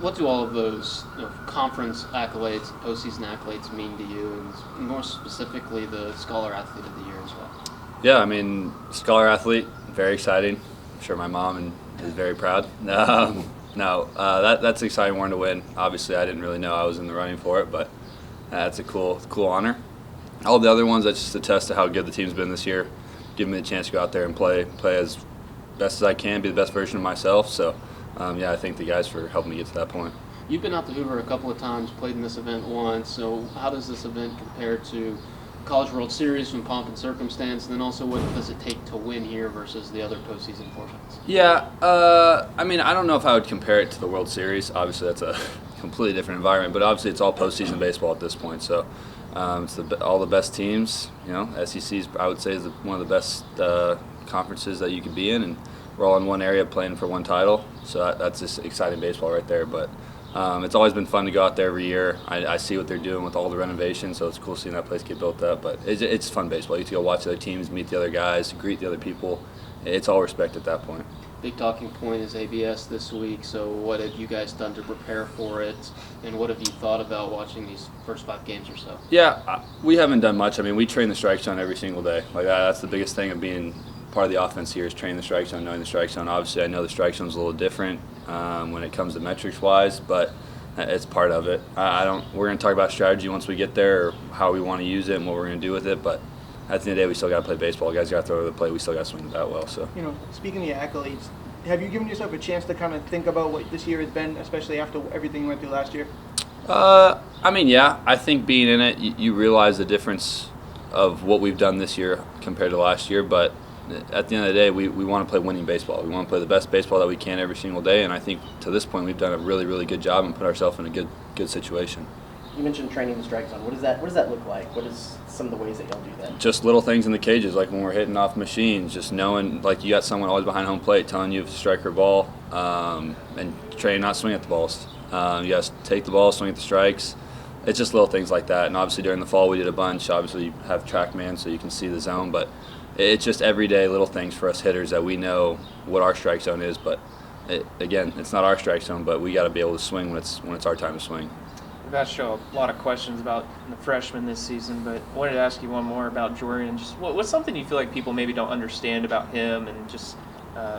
What do all of those conference accolades, postseason accolades mean to you, and more specifically the Scholar Athlete of the Year as well? Yeah, I mean, Scholar Athlete, very exciting. I'm sure my mom is very proud. That's an exciting one to win. Obviously, I didn't really know I was in the running for it, but that's a cool honor. All the other ones, that's just a test to how good the team's been this year. Give me the chance to go out there and play as best as I can, be the best version of myself. So, I thank the guys for helping me get to that point. You've been out to Hoover a couple of times, played in this event once. So how does this event compare to College World Series from pomp and circumstance? And then also, what does it take to win here versus the other postseason formats? Yeah, I mean, I don't know if I would compare it to the World Series. Obviously, that's a completely different environment. But obviously, it's all postseason baseball at this point. So it's all the best teams. SEC's, I would say, is one of the best conferences that you could be in, and we're all in one area playing for one title. So that's just exciting baseball right there. But it's always been fun to go out there every year. I see what they're doing with all the renovations, so it's cool seeing that place get built up. But it's fun baseball. You get to go watch the other teams, meet the other guys, greet the other people. It's all respect at that point. Big talking point is ABS this week, so what have you guys done to prepare for it, and what have you thought about watching these first 5 games or so? Yeah, we haven't done much. I mean, we train the strike zone every single day. Like that's the biggest thing of being part of the offense here is training the strike zone, knowing the strike zone. Obviously, I know the strike zone's a little different when it comes to metrics-wise, but it's part of it. We're going to talk about strategy once we get there, or how we want to use it and what we're going to do with it, but at the end of the day, we still got to play baseball. Guys got to throw to the plate. We still got to swing the bat well. So, speaking of your accolades, have you given yourself a chance to kind of think about what this year has been, especially after everything you went through last year? I mean, yeah. I think being in it, you realize the difference of what we've done this year compared to last year. But at the end of the day, we want to play winning baseball. We want to play the best baseball that we can every single day. And I think to this point, we've done a really, really good job and put ourselves in a good situation. You mentioned training the strike zone. What does that look like? What is some of the ways that y'all do that? Just little things in the cages, like when we're hitting off machines, just knowing, like you got someone always behind home plate telling you if to strike or ball, and training not swing at the balls. You got to take the ball, swing at the strikes. It's just little things like that. And obviously during the fall we did a bunch. Obviously you have TrackMan so you can see the zone, but it's just everyday little things for us hitters that we know what our strike zone is. But again, it's not our strike zone, but we got to be able to swing when it's our time to swing. We've asked you a lot of questions about the freshmen this season, but I wanted to ask you one more about Jordan. Just what's something you feel like people maybe don't understand about him, and just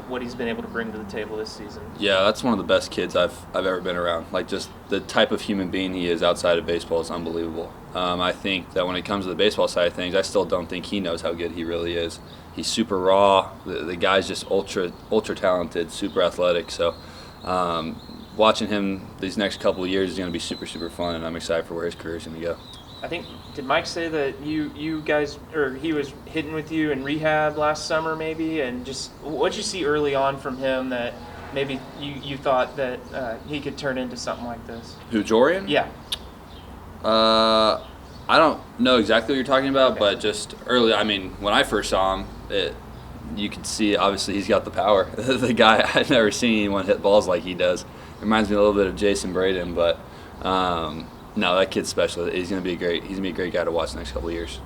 what he's been able to bring to the table this season? Yeah, that's one of the best kids I've ever been around. Like, just the type of human being he is outside of baseball is unbelievable. I think that when it comes to the baseball side of things, I still don't think he knows how good he really is. He's super raw. The guy's just ultra talented, super athletic. So watching him these next couple of years is going to be super, super fun, and I'm excited for where his career is going to go. I think, did Mike say that you guys, or he was hitting with you in rehab last summer maybe, and just what'd you see early on from him that maybe you thought that he could turn into something like this? Who, Jorian? Yeah. I don't know exactly what you're talking about, Okay. but just early, I mean, when I first saw him, you could see, obviously, he's got the power. The guy, I've never seen anyone hit balls like he does. Reminds me a little bit of Jason Braden, but no, that kid's special. He's gonna be a great guy to watch the next couple of years.